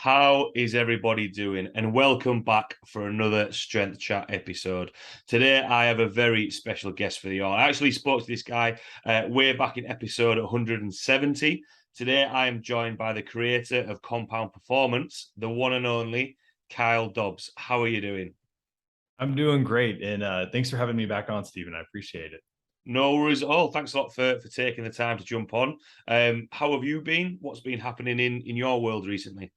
How is everybody doing? And welcome back for another Strength Chat episode. Today, I have a very special guest for you all. I actually spoke to this guy way back in episode 170. Today, I am joined by the creator of Compound Performance, the one and only Kyle Dobbs. How are you doing? I'm doing great, and thanks for having me back on, Stephen. I appreciate it. No worries at all. Thanks a lot for taking the time to jump on. How have you been? What's been happening in your world recently?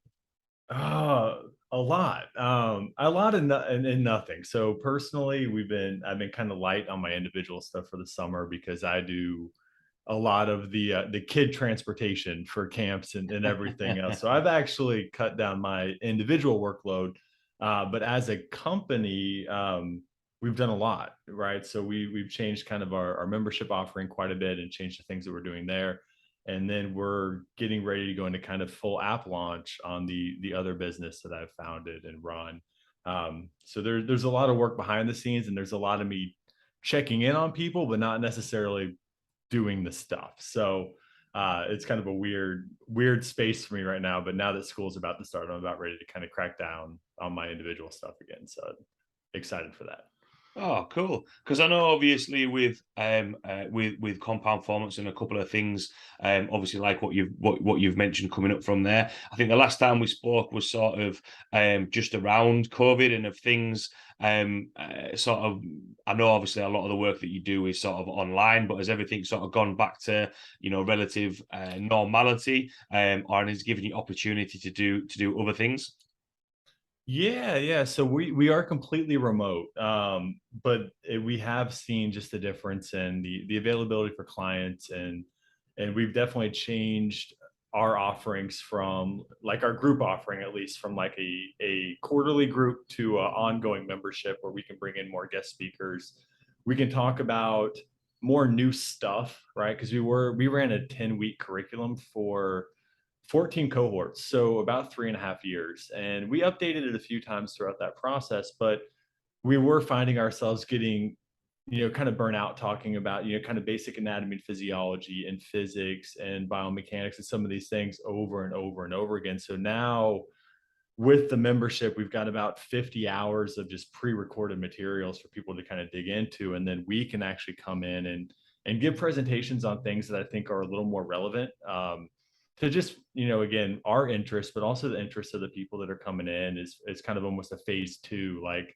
Uh, a lot in nothing. So personally, I've been kind of light on my individual stuff for the summer because I do a lot of the kid transportation for camps and everything else. So I've actually cut down my individual workload, but as a company, we've done a lot, right? So we've changed kind of our membership offering quite a bit and changed the things that we're doing there. And then we're getting ready to go into kind of full app launch on the other business that I've founded and run. So there's a lot of work behind the scenes, and there's a lot of me checking in on people, but not necessarily doing the stuff. So it's kind of a weird space for me right now. But now that school's about to start, I'm about ready to kind of crack down on my individual stuff again. So excited for that. Oh, cool. Because I know obviously with compound performance and a couple of things, obviously like what you've mentioned coming up from there. I think the last time we spoke was sort of just around COVID and of things. Sort of, I know obviously a lot of the work that you do is sort of online, but has everything sort of gone back to relative normality, or has it given you opportunity to do other things? Yeah. So we are completely remote, but we have seen just the difference in the availability for clients, and we've definitely changed our offerings from like our group offering, at least from like a quarterly group to an ongoing membership where we can bring in more guest speakers. We can talk about more new stuff, right? Because we ran a 10-week curriculum for 14 cohorts, so about 3.5 years. And we updated it a few times throughout that process, but we were finding ourselves getting, kind of burnout talking about, kind of basic anatomy and physiology and physics and biomechanics and some of these things over and over and over again. So now with the membership, we've got about 50 hours of just pre-recorded materials for people to kind of dig into. And then we can actually come in and give presentations on things that I think are a little more relevant, to just, again, our interest, but also the interest of the people that are coming in is kind of almost a phase two. Like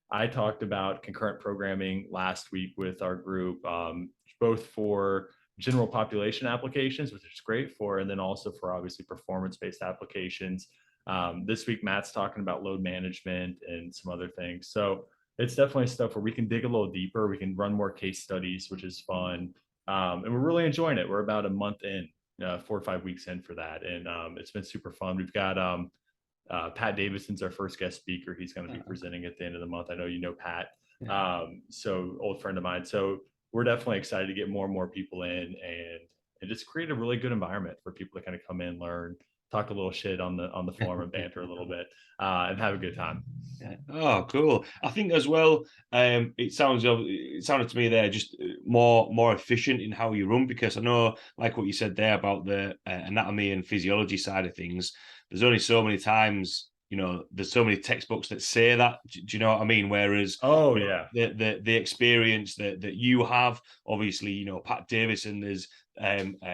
I talked about concurrent programming last week with our group, both for general population applications, which is great for, and then also for obviously performance-based applications. This week, Matt's talking about load management and some other things. So it's definitely stuff where we can dig a little deeper. We can run more case studies, which is fun. And we're really enjoying it. We're about a month in, 4 or 5 weeks in for that. And it's been super fun. We've got Pat Davidson's our first guest speaker. He's going to be presenting at the end of the month. I know you know Pat. So old friend of mine. So we're definitely excited to get more and more people in and just create a really good environment for people to kind of come in, learn, talk a little shit on the forum and banter a little bit, and have a good time. Yeah. Oh, cool. I think as well, it sounded to me there just more efficient in how you run, because I know, like what you said there about the anatomy and physiology side of things, there's only so many times, there's so many textbooks that say that. Do you know what I mean? Whereas, Oh yeah. the experience that you have, obviously, Pat Davison, there's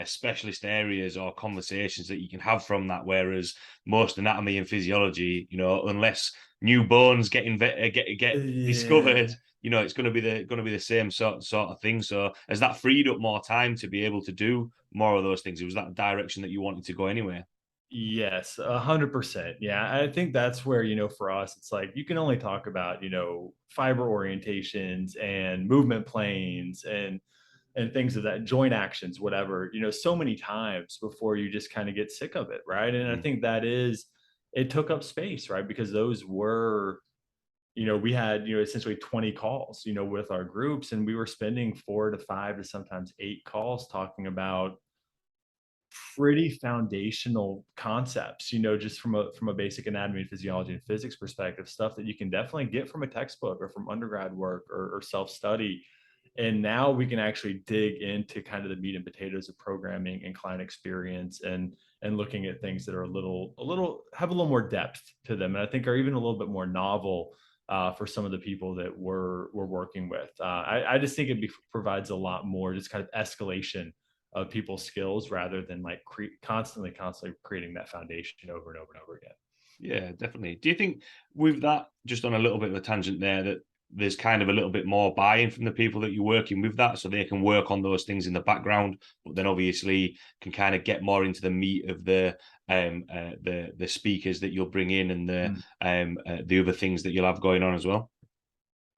specialist areas or conversations that you can have from that. Whereas most anatomy and physiology, unless new bones get discovered, Yeah. it's going to be the same sort of thing. So has that freed up more time to be able to do more of those things? It was that direction that you wanted to go anyway? Yes, 100%. Yeah, I think that's where, for us, it's like you can only talk about, fiber orientations and movement planes and things of that, joint actions, whatever, so many times before you just kind of get sick of it, right? And I Mm. think it took up space, right? Because those were, we had, essentially 20 calls, with our groups, and we were spending 4 to 5 to sometimes 8 calls talking about pretty foundational concepts, just from a basic anatomy and physiology and physics perspective, stuff that you can definitely get from a textbook or from undergrad work or self-study. And now we can actually dig into kind of the meat and potatoes of programming and client experience and looking at things that are have a little more depth to them, and I think are even a little bit more novel for some of the people that we're working with. I just think provides a lot more just kind of escalation of people's skills rather than like constantly creating that foundation over and over and over again. Yeah, definitely. Do you think with that, just on a little bit of a tangent there, that there's kind of a little bit more buy-in from the people that you're working with that, so they can work on those things in the background, but then obviously can kind of get more into the meat of the speakers that you'll bring in and the other things that you'll have going on as well?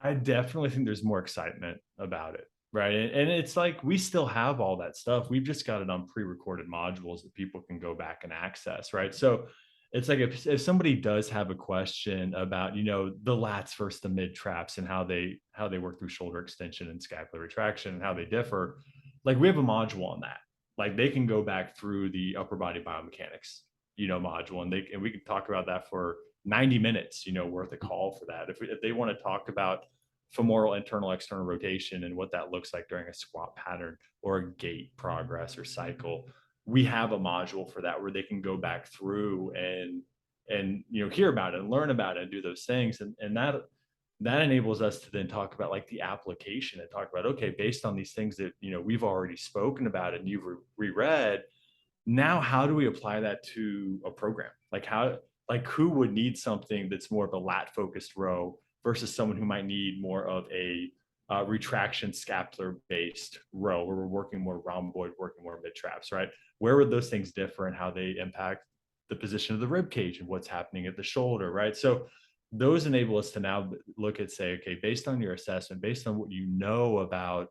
I definitely think there's more excitement about it, right? And it's like we still have all that stuff. We've just got it on pre-recorded modules that people can go back and access, right? So it's like if somebody does have a question about, the lats versus the mid traps and how they work through shoulder extension and scapular retraction and how they differ, like we have a module on that. Like they can go back through the upper body biomechanics, module, and we can talk about that for 90 minutes, worth of call for that. If they want to talk about femoral internal external rotation and what that looks like during a squat pattern or a gait progress or cycle, we have a module for that where they can go back through and hear about it and learn about it and do those things. And that enables us to then talk about like the application and talk about, okay, based on these things that we've already spoken about and you've reread, now how do we apply that to a program? Like who would need something that's more of a lat focused row versus someone who might need more of a retraction scapular based row where we're working more rhomboid, working more mid traps, right? Where would those things differ and how they impact the position of the rib cage and what's happening at the shoulder, right? So those enable us to now look at, say, okay, based on your assessment, based on what you know about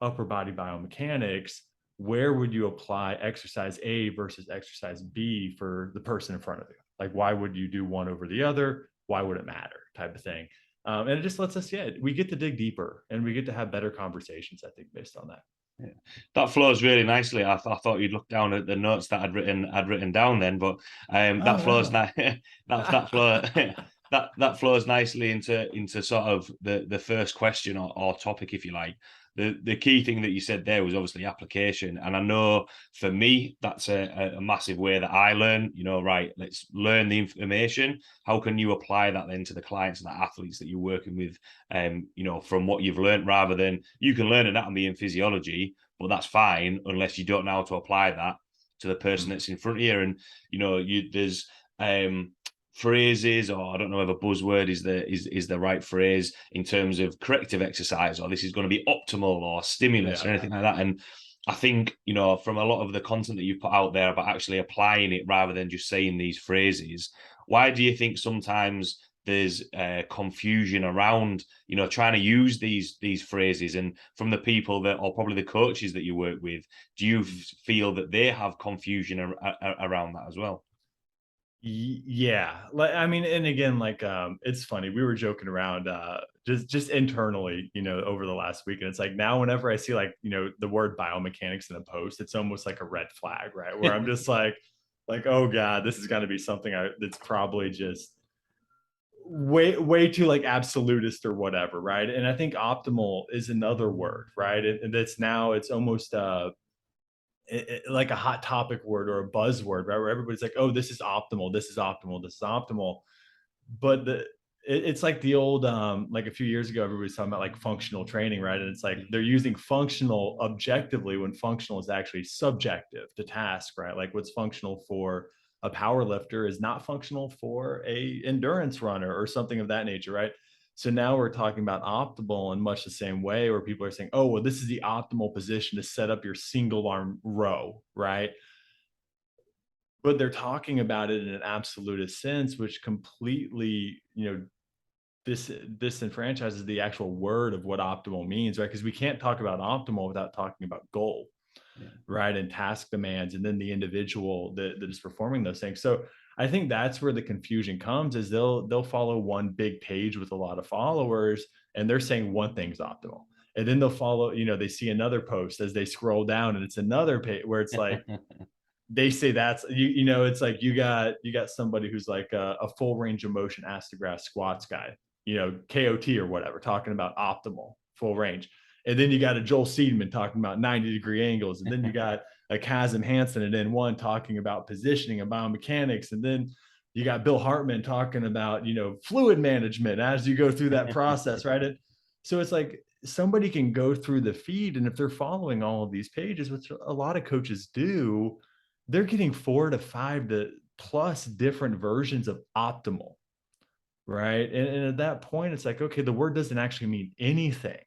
upper body biomechanics, where would you apply exercise A versus exercise B for the person in front of you? Like, why would you do one over the other? Why would it matter? Type of thing. And it just lets us, we get to dig deeper and we get to have better conversations, I think, based on that. Yeah. That flows really nicely. I thought you'd look down at the notes that I'd written down then, but Oh, that flows no. that flow that flows nicely into sort of the first question or topic, if you like. The key thing that you said there was obviously application, and I know for me that's a massive way that I learn. Right? Let's learn the information. How can you apply that then to the clients and the athletes that you're working with? From what you've learned, rather than you can learn anatomy and physiology, but that's fine unless you don't know how to apply that to the person that's in front of you. And there's phrases, or I don't know if a buzzword is the right phrase in terms of corrective exercise, or this is going to be optimal or stimulus or anything like that. And I think, from a lot of the content that you've put out there about actually applying it rather than just saying these phrases, why do you think sometimes there's confusion around, trying to use these phrases? And from the people that, or probably the coaches that you work with, do you feel that they have confusion around that as well? Yeah, like I mean, and again, like it's funny. We were joking around just internally, over the last week, and it's like now whenever I see like the word biomechanics in a post, it's almost like a red flag, right? Where I'm just like oh god, this is going to be something that's probably just way too like absolutist or whatever, right? And I think optimal is another word, right? And it's almost like a hot topic word or a buzzword, right? Where everybody's like, oh, this is optimal, this is optimal, this is optimal. But it's like the old, like a few years ago, everybody's talking about like functional training, right? And it's like they're using functional objectively when functional is actually subjective to task, right? Like what's functional for a power lifter is not functional for a endurance runner or something of that nature, right? So now we're talking about optimal in much the same way, where people are saying, oh, well, this is the optimal position to set up your single arm row, right? But they're talking about it in an absolutist sense, which completely, disenfranchises the actual word of what optimal means, right? Because we can't talk about optimal without talking about goal, right? And task demands, and then the individual that is performing those things. So I think that's where the confusion comes, is they'll follow one big page with a lot of followers and they're saying one thing's optimal. And then they'll follow, they see another post as they scroll down and it's another page where it's like they say that's it's like you got somebody who's like a full range of motion ass to grass squats guy, KOT or whatever, talking about optimal full range. And then you got a Joel Seedman talking about 90-degree angles. And then you got a Chasm Hansen at N1 talking about positioning and biomechanics. And then you got Bill Hartman talking about, fluid management as you go through that process, right? So it's like somebody can go through the feed, and if they're following all of these pages, which a lot of coaches do, they're getting 4 to 5 to plus different versions of optimal, right? And at that point, it's like, okay, the word doesn't actually mean anything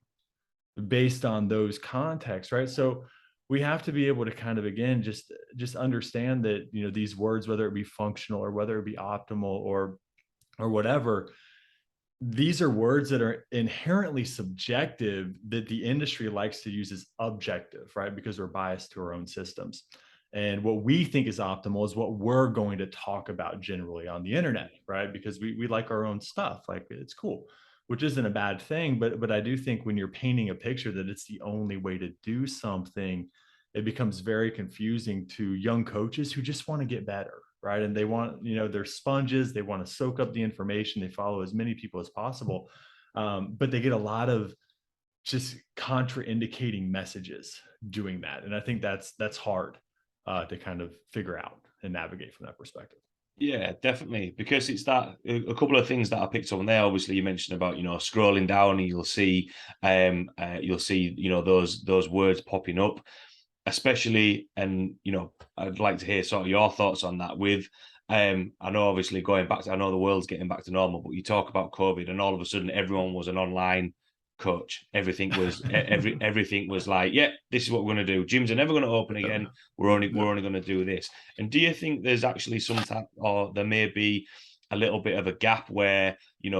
based on those contexts, right? So we have to be able to kind of, again, just understand that, these words, whether it be functional or whether it be optimal or whatever, these are words that are inherently subjective that the industry likes to use as objective, right? Because we're biased to our own systems. And what we think is optimal is what we're going to talk about generally on the internet, right? Because we like our own stuff, like it's cool, which isn't a bad thing. But I do think when you're painting a picture that it's the only way to do something, it becomes very confusing to young coaches who just want to get better, right? And they want, they're sponges. They want to soak up the information. They follow as many people as possible. But they get a lot of just contraindicating messages doing that. And I think that's hard to kind of figure out and navigate from that perspective. Yeah, definitely. Because it's that a couple of things that I picked up on there. Obviously, you mentioned about, scrolling down and you'll see, those words popping up, especially, and I'd like to hear sort of your thoughts on that with I know obviously going back to, I know the world's getting back to normal, but you talk about COVID and all of a sudden everyone was an online coach. Everything was like, yeah, this is what we're going to do. Gyms are never going to open again. We're only going to do this. And do you think there's actually some type, or there may be a little bit of a gap where you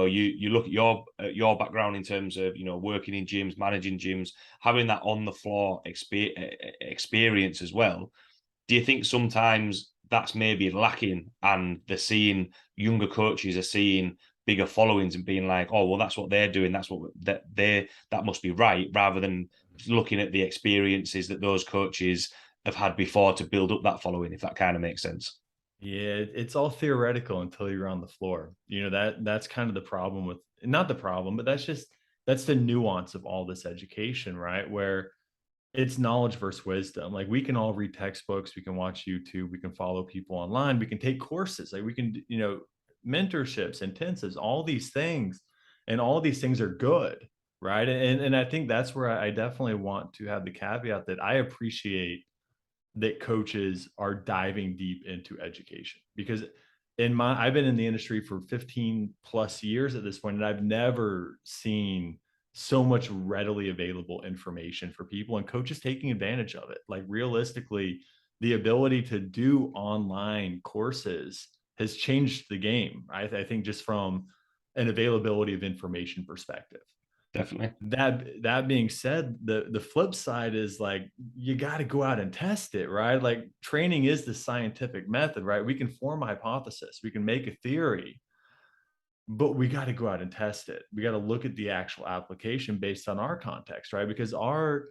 look at your background in terms of working in gyms, managing gyms, having that on the floor experience as well? Do you think sometimes that's maybe lacking, and they're seeing younger coaches are seeing bigger followings and being like, oh well, that's what they're doing, that's what that must be right, rather than looking at the experiences that those coaches have had before to build up that following, if that kind of makes sense? Yeah, it's all theoretical until you're on the floor. That's kind of the problem with, not the problem, but that's the nuance of all this education, right? Where it's knowledge versus wisdom. Like we can all read textbooks, we can watch YouTube, we can follow people online, we can take courses, like we can, mentorships, intensives, all these things, and all these things are good, right? And I think that's where I definitely want to have the caveat that I appreciate that coaches are diving deep into education, because I've been in the industry for 15 plus years at this point, and I've never seen so much readily available information for people and coaches taking advantage of it. Like realistically, the ability to do online courses has changed the game. I think just from an availability of information perspective. Definitely. That being said, the flip side is like you got to go out and test it, right? Like training is the scientific method, right? We can form a hypothesis, we can make a theory, but we got to go out and test it. We got to look at the actual application based on our context, right? Because our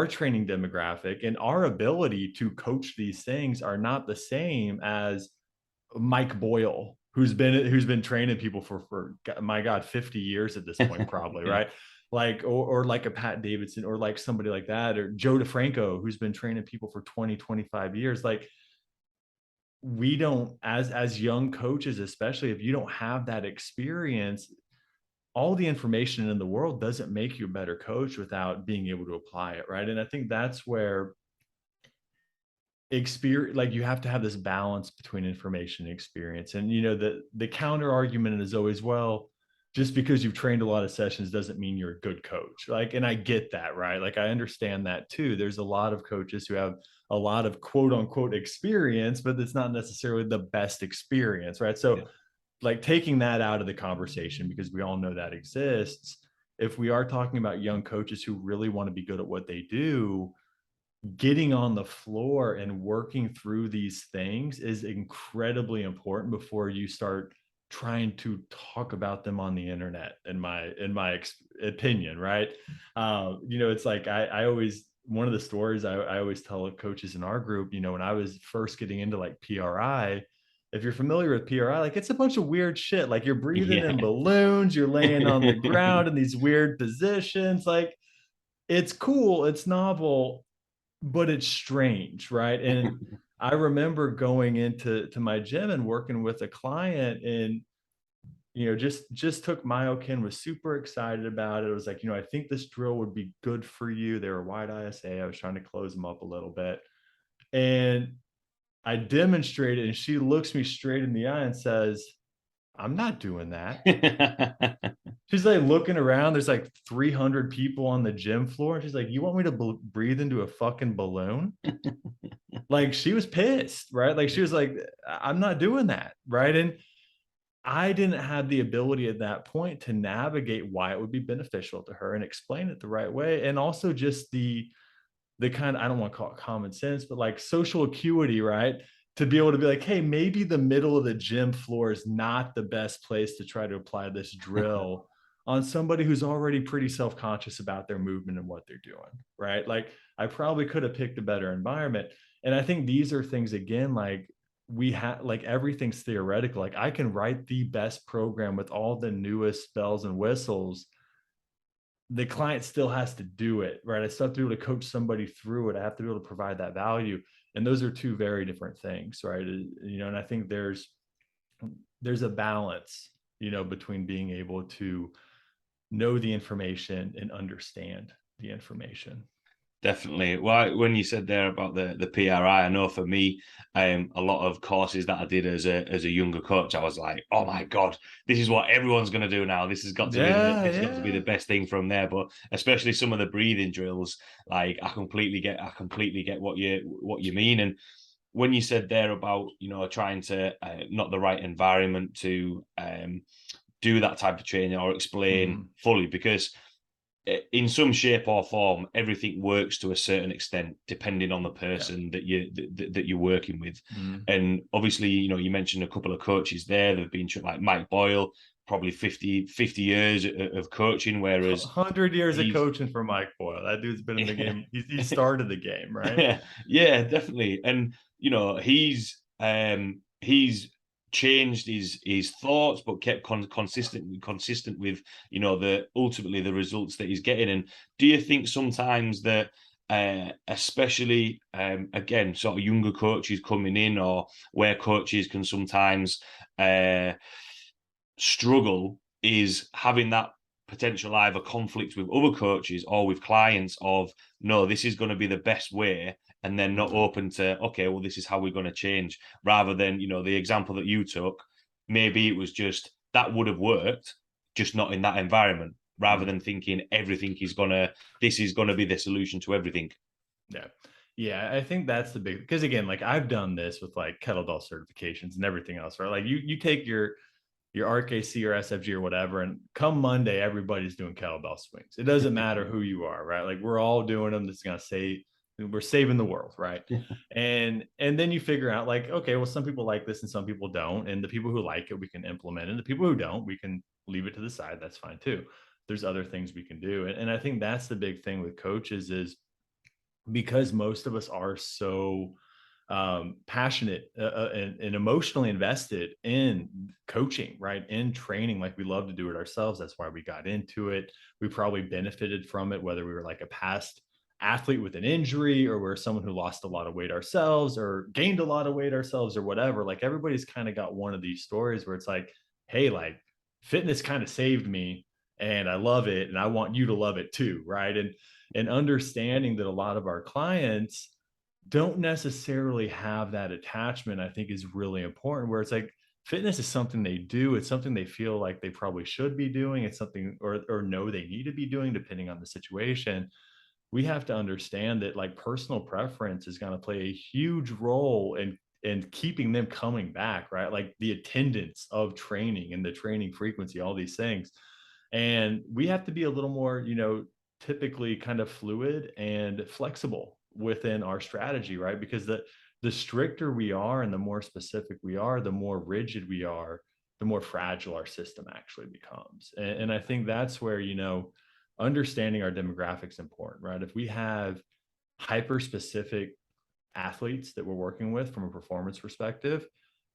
training demographic and our ability to coach these things are not the same as Mike Boyle, who's been training people for my God, 50 years at this point, probably, Yeah. right? Like, or like a Pat Davidson, or like somebody like that, or Joe DeFranco, who's been training people for 20, 25 years. Like, we don't, as young coaches, especially if you don't have that experience, all the information in the world doesn't make you a better coach without being able to apply it, right? And I think that's where experience, like you have to have this balance between information and experience. And the counter argument is always, well, just because you've trained a lot of sessions doesn't mean you're a good coach. Like, and I get that, right? Like I understand that too. There's a lot of coaches who have a lot of quote unquote experience, but it's not necessarily the best experience, right? So Yeah. like taking that out of the conversation, because we all know that exists, if we are talking about young coaches who really want to be good at what they do, getting on the floor and working through these things is incredibly important before you start trying to talk about them on the internet, in my opinion, right? It's like I always, one of the stories I always tell coaches in our group, when I was first getting into like PRI, if you're familiar with PRI, like it's a bunch of weird shit. Like you're breathing Yeah. in balloons, you're laying on the ground in these weird positions. Like it's cool, it's novel, but it's strange, right? And I remember going into my gym and working with a client, and just took myokin, was super excited about it. It was like, I think this drill would be good for you. They were wide ISA. I was trying to close them up a little bit. And I demonstrated, and she looks me straight in the eye and says, I'm not doing that. She's like looking around. There's like 300 people on the gym floor. And she's like, you want me to breathe into a fucking balloon? Like, she was pissed, right? Like, she was like, I'm not doing that. Right. And I didn't have the ability at that point to navigate why it would be beneficial to her and explain it the right way. And also just the kind of, I don't want to call it common sense, but like social acuity, right? To be able to be like, hey, maybe the middle of the gym floor is not the best place to try to apply this drill on somebody who's already pretty self-conscious about their movement and what they're doing, right? Like, I probably could have picked a better environment. And I think these are things, again, like, we have, like, everything's theoretical. Like, I can write the best program with all the newest bells and whistles, the client still has to do it, right? I still have to be able to coach somebody through it. I have to be able to provide that value. And those are two very different things, right? And I think there's a balance, between being able to know the information and understand the information. Definitely. Well, when you said there about the PRI, I know for me, a lot of courses that I did as a younger coach, I was like, oh my God, this is what everyone's going to do now. This has got to be Yeah, it's got to be the yeah. best thing from there. But especially some of the breathing drills, like I completely get what you mean. And when you said there about trying to not the right environment to do that type of training or explain Mm-hmm. fully, because in some shape or form, everything works to a certain extent, depending on the Yeah. person that you're working with. Mm-hmm. And obviously, you mentioned a couple of coaches there. They've been like Mike Boyle, probably 50 years of coaching, whereas 100 years of he's coaching for Mike Boyle. That dude's been in the game. He started the game, right? yeah, definitely. And he's changed his thoughts, but kept consistent with the ultimately the results that he's getting. And do you think sometimes that especially again sort of younger coaches coming in, or where coaches can sometimes struggle, is having that potential either conflict with other coaches or with clients of, no, this is going to be the best way, and then not Mm-hmm. open to, okay, well, this is how we're going to change, rather than the example that you took, maybe it was just that would have worked, just not in that environment, rather Mm-hmm. than thinking this is going to be the solution to everything. Yeah. Yeah, I think that's the big, because again, like, I've done this with like kettlebell certifications and everything else, right? Like, you take your RKC or SFG or whatever, and come Monday, everybody's doing kettlebell swings. It doesn't matter who you are, right? Like, we're all doing them. This is gonna save, we're saving the world, right? And then you figure out, like, okay, well, some people like this and some people don't. And the people who like it, we can implement it. And the people who don't, we can leave it to the side. That's fine too. There's other things we can do. And I think that's the big thing with coaches is, because most of us are so passionate and emotionally invested in coaching, right? In training, like, we love to do it ourselves. That's why we got into it. We probably benefited from it, whether we were like a past athlete with an injury, or we're someone who lost a lot of weight ourselves, or gained a lot of weight ourselves, or whatever. Like, everybody's kind of got one of these stories where it's like, hey, like, fitness kind of saved me and I love it and I want you to love it too, right? And understanding that a lot of our clients don't necessarily have that attachment, I think, is really important, where it's like, fitness is something they do. It's something they feel like they probably should be doing. It's something, or know they need to be doing, depending on the situation. We have to understand that, like, personal preference is going to play a huge role in keeping them coming back, right? Like, the attendance of training and the training frequency, all these things. And we have to be a little more, typically kind of fluid and flexible within our strategy, right? Because the stricter we are and the more specific we are, the more rigid we are, the more fragile our system actually becomes. And I think that's where, understanding our demographics is important, right? If we have hyper specific athletes that we're working with from a performance perspective,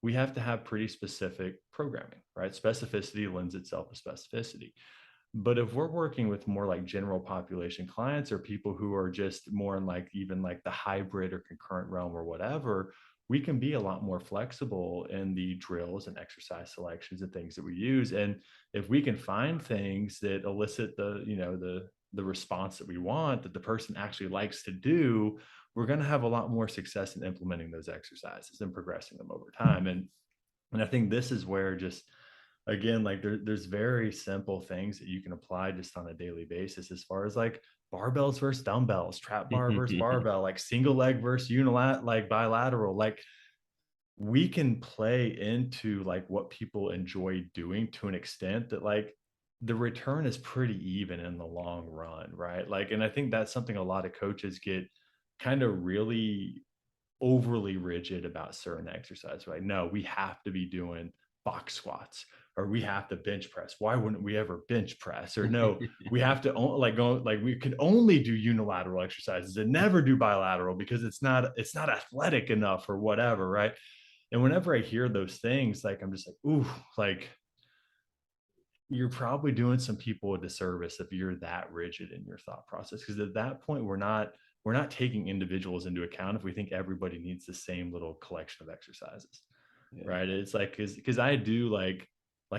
we have to have pretty specific programming, right? Specificity lends itself to specificity. But if we're working with more like general population clients or people who are just more in like even like the hybrid or concurrent realm or whatever, we can be a lot more flexible in the drills and exercise selections and things that we use. And if we can find things that elicit the, the response that we want, that the person actually likes to do, we're going to have a lot more success in implementing those exercises and progressing them over time. And I think this is where just again, like there's very simple things that you can apply just on a daily basis as far as like barbells versus dumbbells, trap bar versus barbell, like single leg versus like bilateral. Like we can play into like what people enjoy doing to an extent that like the return is pretty even in the long run, right? Like, and I think that's something a lot of coaches get kind of really overly rigid about certain exercise. Like, no, we have to be doing box squats or we have to bench press. Why wouldn't we ever bench press? Or no, we have to like go like we could only do unilateral exercises and never do bilateral because it's not athletic enough or whatever, right? And whenever I hear those things, like I'm just like, ooh, like you're probably doing some people a disservice if you're that rigid in your thought process. Because at that point, we're not taking individuals into account if we think everybody needs the same little collection of exercises. Yeah. Right. It's like because I do like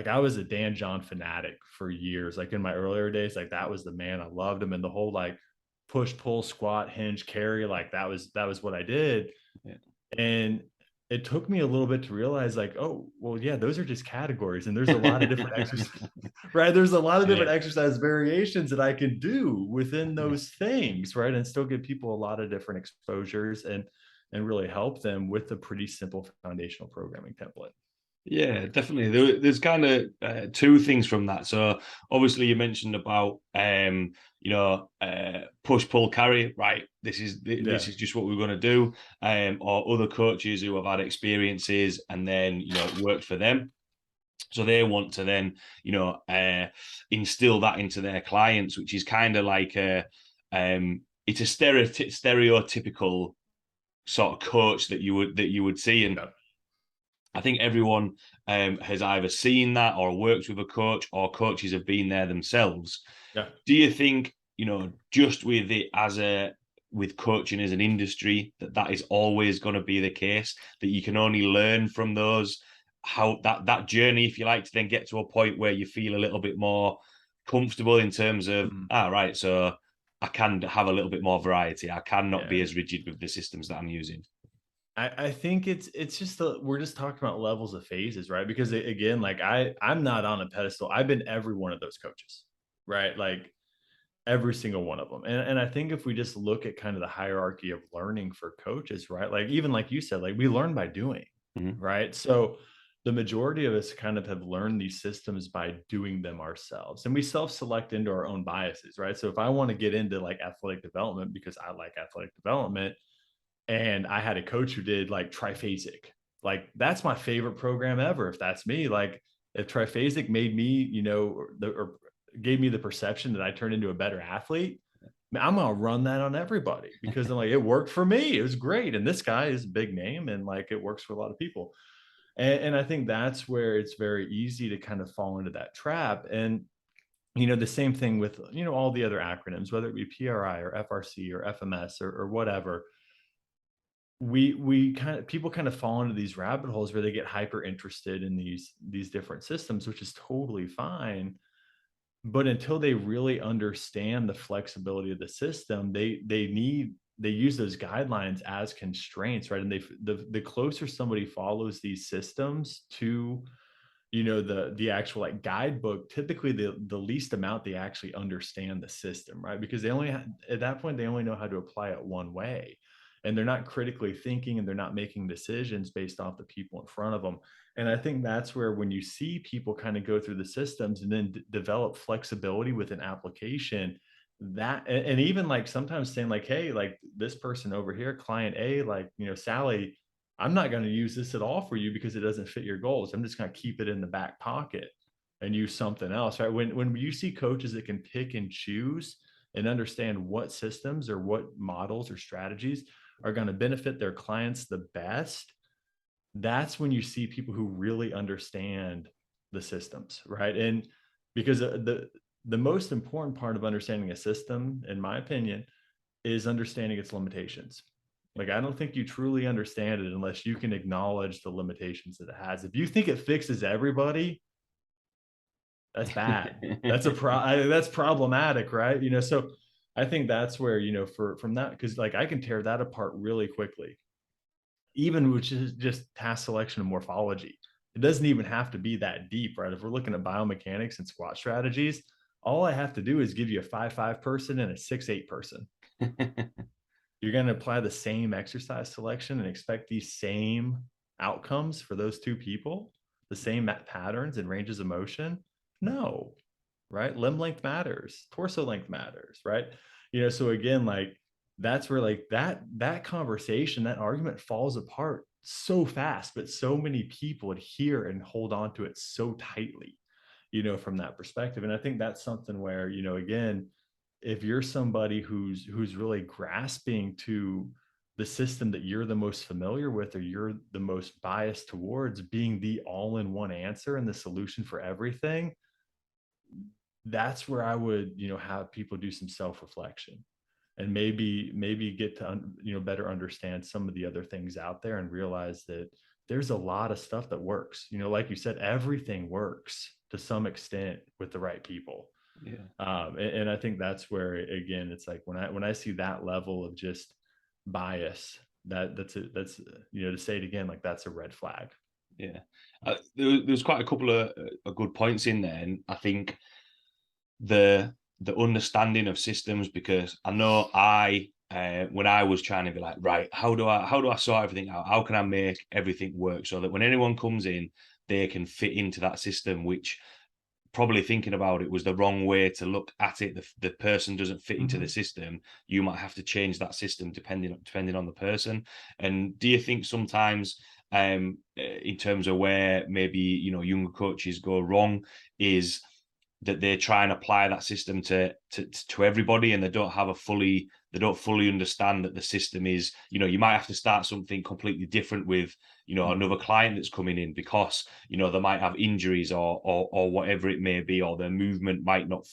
I was a Dan John fanatic for years. Like in my earlier days, like that was the man. I loved him. And the whole like push, pull, squat, hinge, carry, like that was what I did. Yeah. And it took me a little bit to realize like, oh, well, yeah, those are just categories. And there's a lot of different exercises, right? There's a lot of Yeah. different exercise variations that I can do within Yeah. those things, right? And still give people a lot of different exposures and really help them with a pretty simple foundational programming template. Yeah, definitely. There's kind of two things from that. So obviously you mentioned about push pull carry. Right, this Yeah. is just what we're going to do. Or other coaches who have had experiences and then it worked for them. So they want to then instill that into their clients, which is kind of like it's a stereotypical sort of coach that you would see. And Yeah. I think everyone has either seen that or worked with a coach, or coaches have been there themselves. Yeah. Do you think, just with it with coaching as an industry, that is always going to be the case, that you can only learn from those, how that journey, if you like, to then get to a point where you feel a little bit more comfortable in terms of, Mhm. right, so I can have a little bit more variety. I cannot Yeah. be as rigid with the systems that I'm using. I think it's just we're just talking about levels of phases, right? Because again, like I'm not on a pedestal. I've been every one of those coaches, right? Like every single one of them. And I think if we just look at kind of the hierarchy of learning for coaches, right? Like even like you said, like we learn by doing, Mhm. right? So the majority of us kind of have learned these systems by doing them ourselves. And we self-select into our own biases, right? So if I want to get into like athletic development because I like athletic development, and I had a coach who did like triphasic. Like that's my favorite program ever. If that's me, like if triphasic made me, or gave me the perception that I turned into a better athlete, man, I'm gonna run that on everybody because I'm like, it worked for me. It was great. And this guy is a big name and like it works for a lot of people. And I think that's where it's very easy to kind of fall into that trap. And the same thing with all the other acronyms, whether it be PRI or FRC or FMS or whatever, we kind of people kind of fall into these rabbit holes where they get hyper interested in these different systems, which is totally fine. But until they really understand the flexibility of the system, they use those guidelines as constraints, right? And the closer somebody follows these systems to the actual like guidebook, typically the least amount they actually understand the system, right? Because at that point they only know how to apply it one way, and they're not critically thinking and they're not making decisions based off the people in front of them. And I think that's where when you see people kind of go through the systems and then develop flexibility with an application, that and even like sometimes saying like, hey, like this person over here, client A, like Sally, I'm not going to use this at all for you because it doesn't fit your goals. I'm just going to keep it in the back pocket and use something else, right? When you see coaches that can pick and choose and understand what systems or what models or strategies are going to benefit their clients the best, that's when you see people who really understand the systems, right? And because the most important part of understanding a system, in my opinion, is understanding its limitations. Like, I don't think you truly understand it unless you can acknowledge the limitations that it has. If you think it fixes everybody, that's bad. That's problematic, right? So I think that's where, from that, because like I can tear that apart really quickly, even which is just task selection and morphology. It doesn't even have to be that deep, right? If we're looking at biomechanics and squat strategies, all I have to do is give you a 5'5" person and a 6'8" person. You're going to apply the same exercise selection and expect these same outcomes for those two people, the same patterns and ranges of motion? No, right? Limb length matters, torso length matters, right? So again, like that's where like that conversation, that argument falls apart so fast, but so many people adhere and hold on to it so tightly, from that perspective. And I think that's something where, again, if you're somebody who's really grasping to the system that you're the most familiar with, or you're the most biased towards being the all-in-one answer and the solution for everything, that's where I would, have people do some self-reflection and maybe get to, better understand some of the other things out there and realize that there's a lot of stuff that works. Like you said, everything works to some extent with the right people. Yeah. And I think that's where, again, it's like when I see that level of just bias, that's to say it again, like that's a red flag. Yeah. There's quite a couple of good points in there, and I think the understanding of systems, because I know when I was trying to be like, right, how do I sort everything out? How can I make everything work so that when anyone comes in, they can fit into that system, which probably thinking about it was the wrong way to look at it. The person doesn't fit into the system. You might have to change that system depending on the person. And do you think sometimes, in terms of where maybe younger coaches go wrong, is that they try and apply that system to everybody, and they don't fully understand that the system is, you might have to start something completely different with another client that's coming in, because they might have injuries or whatever it may be, or their movement might not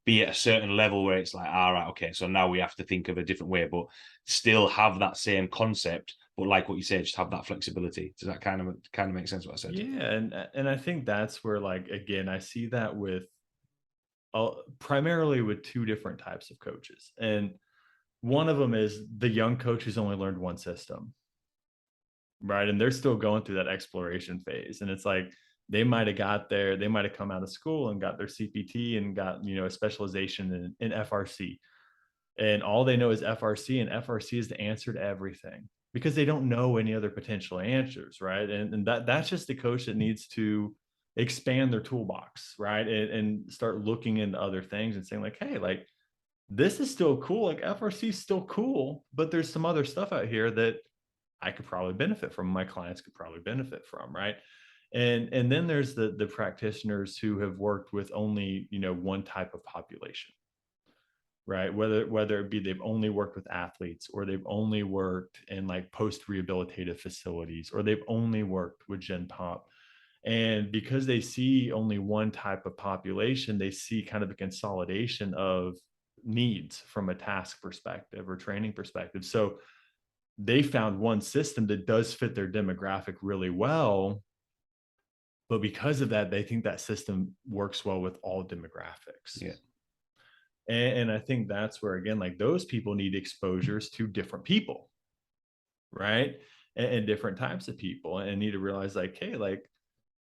be at a certain level where it's like, all right, okay, so now we have to think of a different way, but still have that same concept, but like what you said, just have that flexibility. Does that kind of make sense what I said? Yeah, and I think that's where, like, again, I see that with primarily with two different types of coaches. And one of them is the young coach who's only learned one system, right? And they're still going through that exploration phase. And it's like they might have come out of school and got their CPT and got, a specialization in FRC. And all they know is FRC, and FRC is the answer to everything because they don't know any other potential answers, right? And that's just a coach that needs to expand their toolbox, right? And start looking into other things and saying like, hey, like this is still cool. Like FRC is still cool, but there's some other stuff out here that I could probably benefit from. My clients could probably benefit from, right? And then there's the practitioners who have worked with only, one type of population, right? Whether it be they've only worked with athletes, or they've only worked in like post rehabilitative facilities, or they've only worked with Gen Pop. And because they see only one type of population, they see kind of a consolidation of needs from a task perspective or training perspective. So they found one system that does fit their demographic really well. But because of that, they think that system works well with all demographics. Yeah. And I think that's where, again, like those people need exposures to different people, right? And different types of people, and need to realize like, hey, like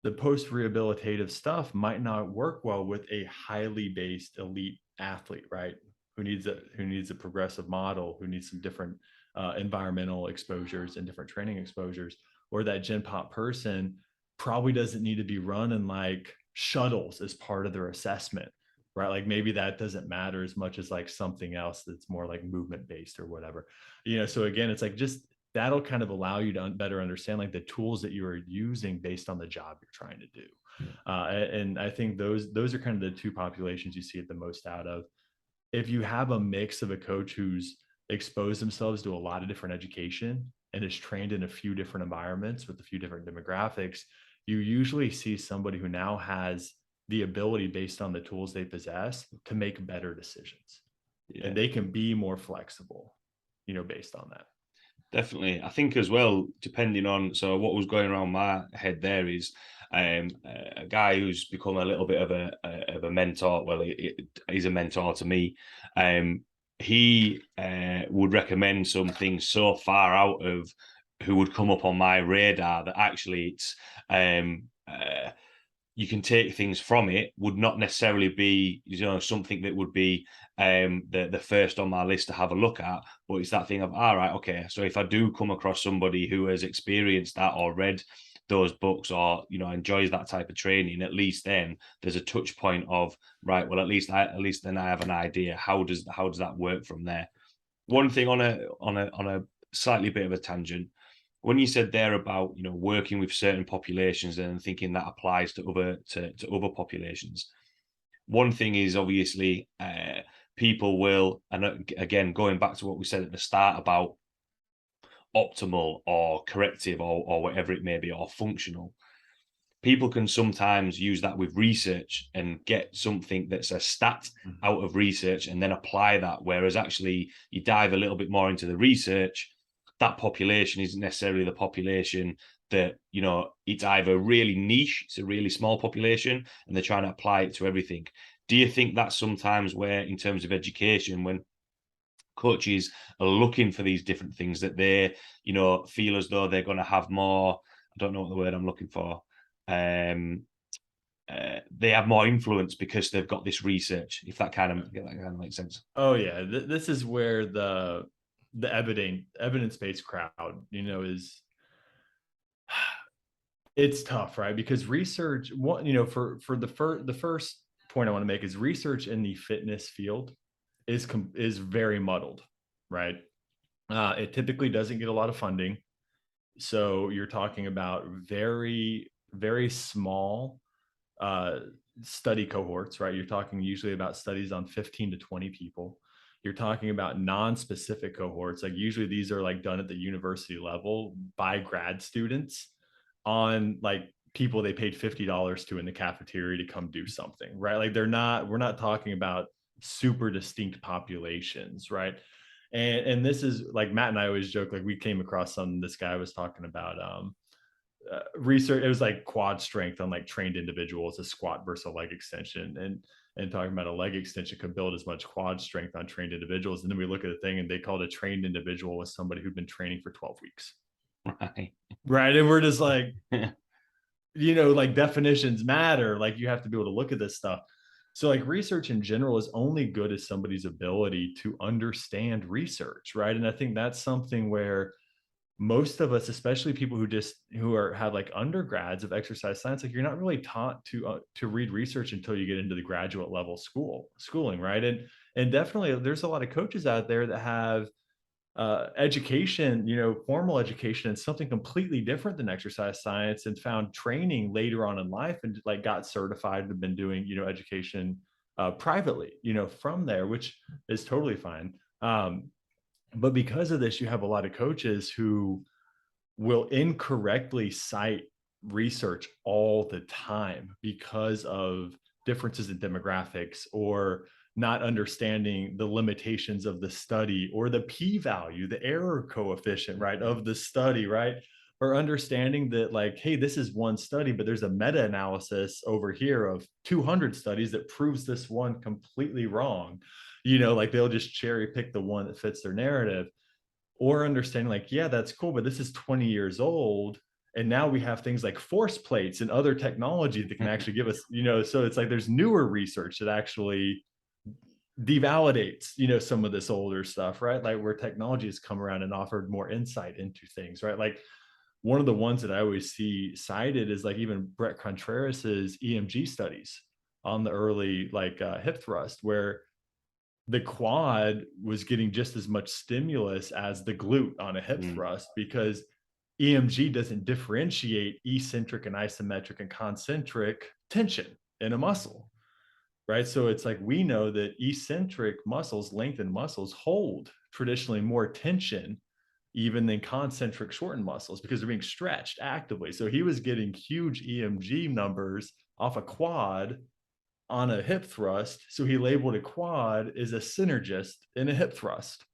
the post rehabilitative stuff might not work well with a highly based elite athlete, right? Who needs a progressive model, who needs some different environmental exposures and different training exposures. Or that Gen Pop person probably doesn't need to be running like shuttles as part of their assessment, right? Like maybe that doesn't matter as much as like something else that's more like movement based or whatever. So again, it's like just that'll kind of allow you to better understand like the tools that you are using based on the job you're trying to do. And I think those are kind of the two populations you see it the most out of. If you have a mix of a coach who's exposed themselves to a lot of different education and is trained in a few different environments with a few different demographics, you usually see somebody who now has the ability based on the tools they possess to make better decisions. Yeah. And they can be more flexible, based on that. Definitely. I think as well, depending on, so what was going around my head there is a guy who's become a little bit of a mentor. Well, he's a mentor to me. He would recommend some things so far out of who would come up on my radar that actually it's you can take things from it, would not necessarily be, something that would be the first on my list to have a look at. But it's that thing of, all right, okay, so if I do come across somebody who has experienced that or read those books or enjoys that type of training, at least then there's a touch point of, right, well, at least then I have an idea how does that work from there. One thing on a slightly bit of a tangent, when you said there about working with certain populations and thinking that applies to other populations, one thing is obviously people will, and again going back to what we said at the start about optimal or corrective or whatever it may be, or functional, people can sometimes use that with research and get something that's a stat out of research and then apply that, whereas actually you dive a little bit more into the research, that population isn't necessarily the population that, it's either really niche, it's a really small population, and they're trying to apply it to everything. Do you think that's sometimes where, in terms of education, when coaches are looking for these different things, that they, feel as though they're going to have more, I don't know what the word I'm looking for, they have more influence because they've got this research, if that kind of makes sense? Oh yeah, this is where the evidence-based crowd, is it's tough, right? Because research, for the first point I want to make is research in the fitness field is very muddled, right? It typically doesn't get a lot of funding, so you're talking about very, very small uh, study cohorts, right? You're talking usually about studies on 15 to 20 people. You're talking about non-specific cohorts. Like usually these are like done at the university level by grad students on like people they paid $50 to in the cafeteria to come do something, right? Like we're not talking about super distinct populations, right? And this is like Matt and I always joke, like we came across this guy was talking about research. It was like quad strength on like trained individuals, a squat versus a leg extension, and talking about a leg extension could build as much quad strength on trained individuals. And then we look at the thing and they called a trained individual was somebody who'd been training for 12 weeks. Right. And we're just like, like definitions matter. Like you have to be able to look at this stuff. So like research in general is only good as somebody's ability to understand research, right? And I think that's something where most of us, especially people who have like undergrads of exercise science, like you're not really taught to read research until you get into the graduate level schooling, right? And definitely there's a lot of coaches out there that have education, formal education and something completely different than exercise science, and found training later on in life and like got certified and have been doing, education privately, from there, which is totally fine. But because of this, you have a lot of coaches who will incorrectly cite research all the time because of differences in demographics, or not understanding the limitations of the study, or the p-value, the error coefficient, right, of the study, right? Or understanding that like, hey, this is one study, but there's a meta-analysis over here of 200 studies that proves this one completely wrong. Like they'll just cherry pick the one that fits their narrative. Or understanding like, yeah, that's cool, but this is 20 years old. And now we have things like force plates and other technology that can actually give us, so it's like there's newer research that actually devalidates, some of this older stuff, right? Like where technology has come around and offered more insight into things, right? Like one of the ones that I always see cited is like even Brett Contreras's EMG studies on the early like hip thrust, where the quad was getting just as much stimulus as the glute on a hip thrust, because EMG doesn't differentiate eccentric and isometric and concentric tension in a muscle, right? So it's like we know that eccentric muscles, lengthened muscles, hold traditionally more tension even than concentric shortened muscles because they're being stretched actively. So he was getting huge EMG numbers off a quad on a hip thrust. So he labeled a quad as a synergist in a hip thrust,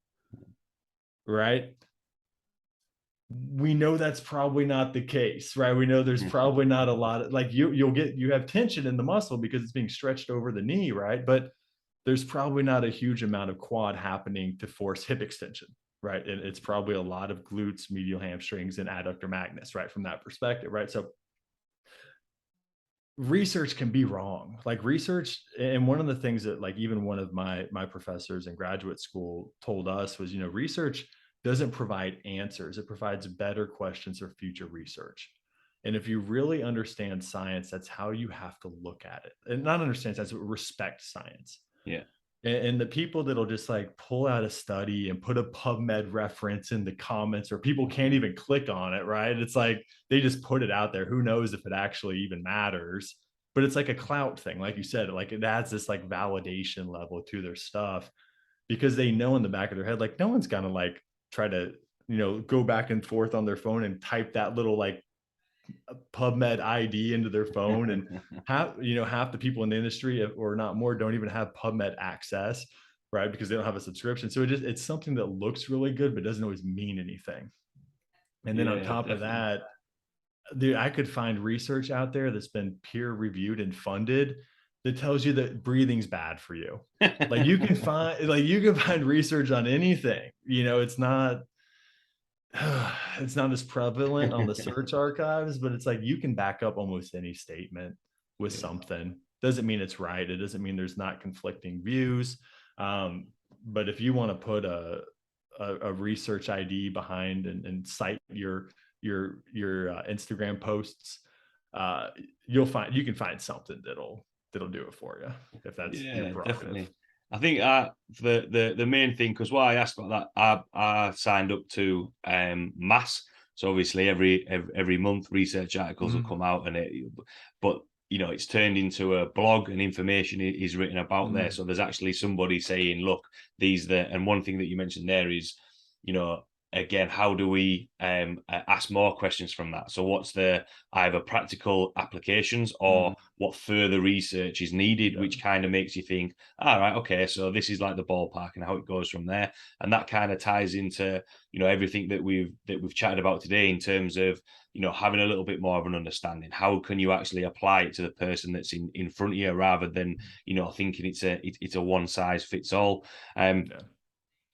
right? We know that's probably not the case, right? We know there's probably not a lot of, like, you have tension in the muscle because it's being stretched over the knee, right? But there's probably not a huge amount of quad happening to force hip extension, right? And it's probably a lot of glutes, medial hamstrings, and adductor magnus, right? From that perspective, right? So research can be wrong. Like research, and one of the things that, like, even one of my professors in graduate school told us was, research doesn't provide answers, it provides better questions for future research. And if you really understand science, that's how you have to look at it, and not understand science, but respect science. Yeah. And the people that'll just like pull out a study and put a PubMed reference in the comments, or people can't even click on it, right? It's like they just put it out there. Who knows if it actually even matters? But it's like a clout thing, like you said. Like it adds this like validation level to their stuff because they know in the back of their head, like no one's gonna like try to go back and forth on their phone and type that little like PubMed ID into their phone, and half the people in the industry, or not more, don't even have PubMed access, right? Because they don't have a subscription. So it's something that looks really good, but doesn't always mean anything. And then on Yeah, top of definitely. that, dude, I could find research out there that's been peer reviewed and funded that tells you that breathing's bad for you. Like you can find research on anything. It's not as prevalent on the search archives, but it's like you can back up almost any statement with Yeah. something. Doesn't mean it's right. It doesn't mean there's not conflicting views. But if you want to put a research ID behind and cite your Instagram posts, you can find something that'll do it for you if that's your Yeah, prerogative. definitely. I think the main thing, because why I asked about that, I signed up to Mass. So obviously every month research articles will Mhm. come out, and but it's turned into a blog, and information is written about there. Mhm. So there's actually somebody saying, look, and one thing that you mentioned there is, you know, again, how do we ask more questions from that? So what's the either practical applications or Mhm. what further research is needed, Yeah. which kind of makes you think, all right, okay, so this is like the ballpark and how it goes from there. And that kind of ties into, everything that we've chatted about today in terms of, having a little bit more of an understanding. How can you actually apply it to the person that's in front of you rather than, thinking it's a one size fits all. Yeah.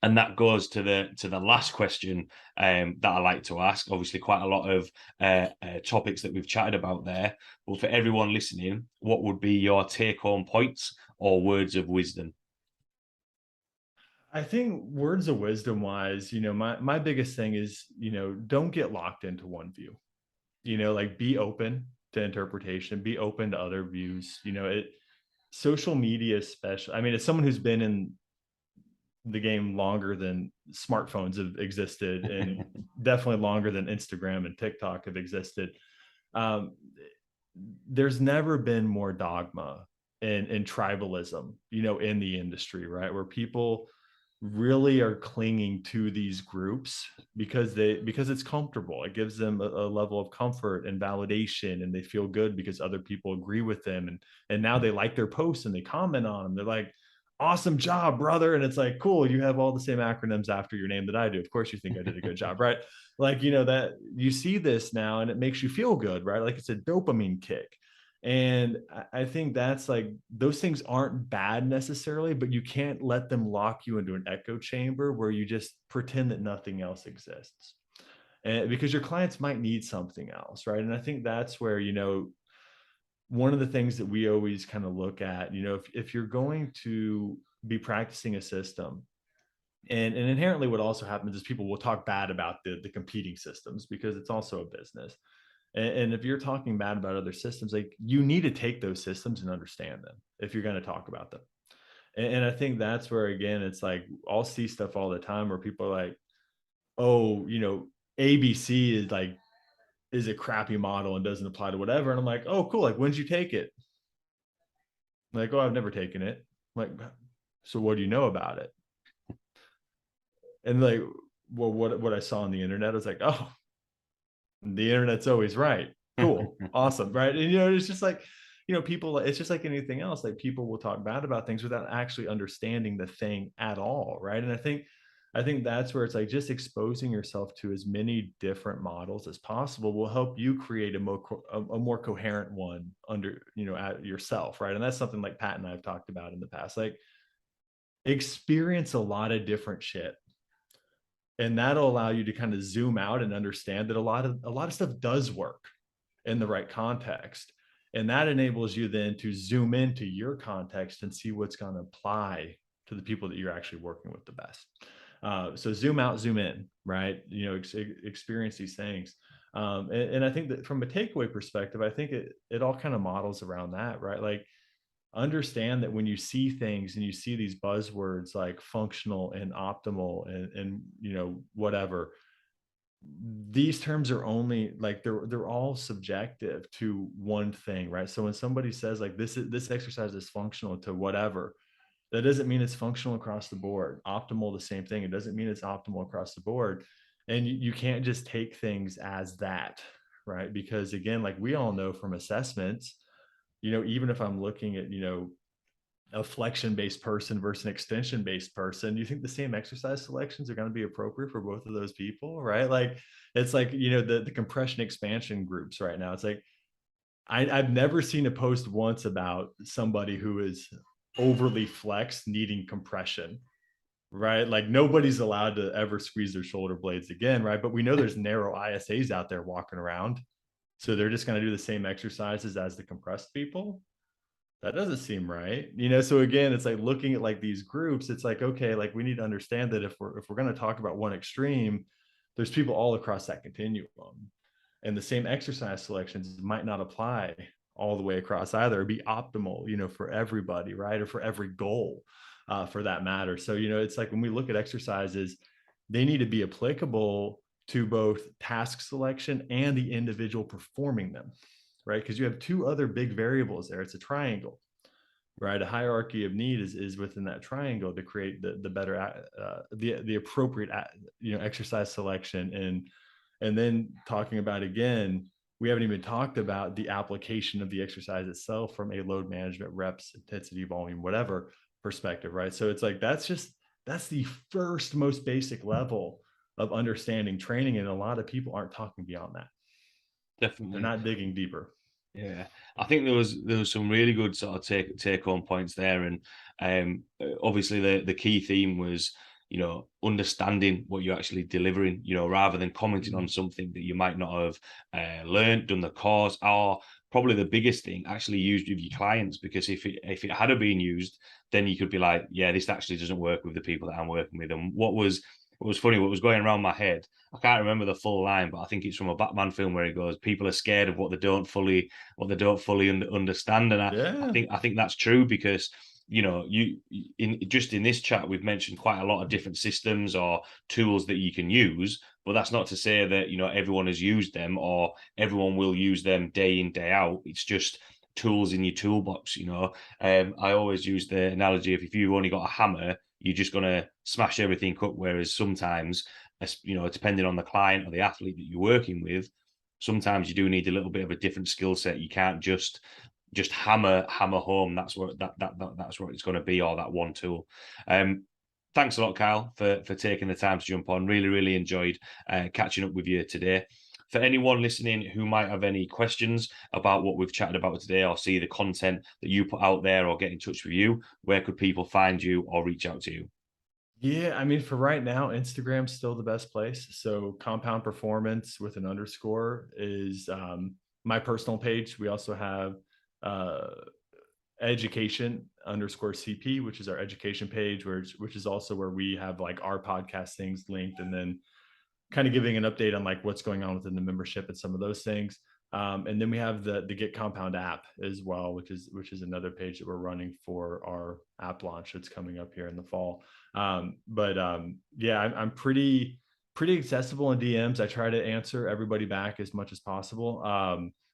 And that goes to the last question that I like to ask. Obviously, quite a lot of topics that we've chatted about there. But for everyone listening, what would be your take-home points or words of wisdom? I think words of wisdom wise, my biggest thing is, don't get locked into one view. Like be open to interpretation, be open to other views. Social media, especially. I mean, as someone who's been in the game longer than smartphones have existed, and definitely longer than Instagram and TikTok have existed, um, there's never been more dogma and tribalism, in the industry, right? Where people really are clinging to these groups because it's comfortable. It gives them a level of comfort and validation, and they feel good because other people agree with them, and now they like their posts and they comment on them. They're like, awesome job, brother. And it's like, cool, you have all the same acronyms after your name that I do. Of course you think I did a good job, right? Like, that you see this now and it makes you feel good, right? Like it's a dopamine kick. And I think that's like, those things aren't bad necessarily, but you can't let them lock you into an echo chamber where you just pretend that nothing else exists. And because your clients might need something else, right? And I think that's where, one of the things that we always kind of look at, if you're going to be practicing a system, and inherently what also happens is people will talk bad about the competing systems because it's also a business. And if you're talking bad about other systems, like you need to take those systems and understand them if you're going to talk about them. And I think that's where, again, it's like I'll see stuff all the time where people are like, oh, ABC is a crappy model and doesn't apply to whatever. And I'm like, oh, cool. Like, when did you take it? Like, oh, I've never taken it. I'm like, so what do you know about it? And like, well, what I saw on the internet, I was like, oh, the internet's always right. Cool, awesome, right? And it's just like, people, it's just like anything else. Like people will talk bad about things without actually understanding the thing at all, right? And I think that's where it's like just exposing yourself to as many different models as possible will help you create a more coherent one under, at yourself, right? And that's something like Pat and I have talked about in the past. Like experience a lot of different shit, and that'll allow you to kind of zoom out and understand that a lot of stuff does work in the right context, and that enables you then to zoom into your context and see what's going to apply to the people that you're actually working with the best. So zoom out, zoom in, right? Experience these things. And I think that from a takeaway perspective, I think it all kind of models around that, right? Like understand that when you see things and you see these buzzwords like functional and optimal and whatever, these terms are only like they're all subjective to one thing, right? So when somebody says like this exercise is functional to whatever, that doesn't mean it's functional across the board. Optimal, the same thing. It doesn't mean it's optimal across the board. And you can't just take things as that, right? Because again, like we all know from assessments, even if I'm looking at, a flexion based person versus an extension based person, you think the same exercise selections are going to be appropriate for both of those people, right? Like it's like, the compression expansion groups right now. It's like, I've never seen a post once about somebody who is overly flexed needing compression, right? Like nobody's allowed to ever squeeze their shoulder blades again, right? But we know there's narrow ISAs out there walking around. So they're just going to do the same exercises as the compressed people. That doesn't seem right. So again, it's like looking at like these groups, it's like, okay, like we need to understand that if we're going to talk about one extreme, there's people all across that continuum. And the same exercise selections might not apply all the way across either, or be optimal, for everybody, right? Or for every goal, for that matter. So, it's like when we look at exercises, they need to be applicable to both task selection and the individual performing them, right? Because you have two other big variables there. It's a triangle, right? A hierarchy of need is within that triangle to create the better, the appropriate, exercise selection. And then talking about, again, we haven't even talked about the application of the exercise itself from a load management, reps, intensity, volume, whatever perspective, right? So it's like, that's the first most basic level of understanding training. And a lot of people aren't talking beyond that. They're Definitely. not digging deeper. Yeah, I think there was some really good sort of take home points there, and obviously the key theme was, understanding what you're actually delivering, rather than commenting on something that you might not have learned, done the course, or probably the biggest thing, actually used with your clients. Because if it had been used, then you could be like, yeah, this actually doesn't work with the people that I'm working with. And what was funny, what was going around my head, I can't remember the full line, but I think it's from a Batman film where he goes, "People are scared of what they don't fully understand." And I Yeah. think I think that's true, because in this chat we've mentioned quite a lot of different systems or tools that you can use, but that's not to say that everyone has used them or everyone will use them day in day out. It's just tools in your toolbox. I always use the analogy of, if you've only got a hammer, you're just going to smash everything up, whereas sometimes, depending on the client or the athlete that you're working with, sometimes you do need a little bit of a different skill set. You can't just hammer home. That's what that's what it's going to be, or that one tool. Thanks a lot, Kyle, for taking the time to jump on. Really, really enjoyed catching up with you today. For anyone listening who might have any questions about what we've chatted about today, or see the content that you put out there, or get in touch with you, where could people find you or reach out to you? Yeah, I mean, for right now, Instagram's still the best place. So Compound Performance with an underscore is my personal page. We also have uh, education underscore CP, which is our education page, which is also where we have like our podcast things linked, and then kind of giving an update on like what's going on within the membership and some of those things. And then we have the Get Compound app as well, which is another page that we're running for our app launch that's coming up here in the fall. But yeah, I'm pretty accessible in DMs. I try to answer everybody back as much as possible.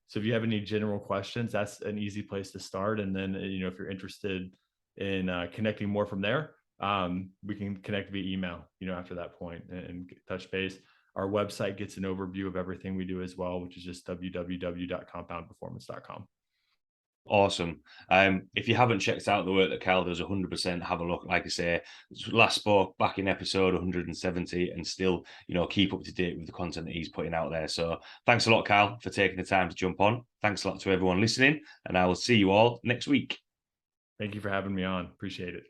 So if you have any general questions, that's an easy place to start. And then if you're interested in connecting more from there, we can connect via email, after that point, and touch base. Our website gets an overview of everything we do as well, which is just www.compoundperformance.com. Awesome. If you haven't checked out the work that Cal does, 100% have a look. Like I say, last spoke back in episode 170, and still, keep up to date with the content that he's putting out there. So thanks a lot, Cal, for taking the time to jump on. Thanks a lot to everyone listening, and I will see you all next week. Thank you for having me on. Appreciate it.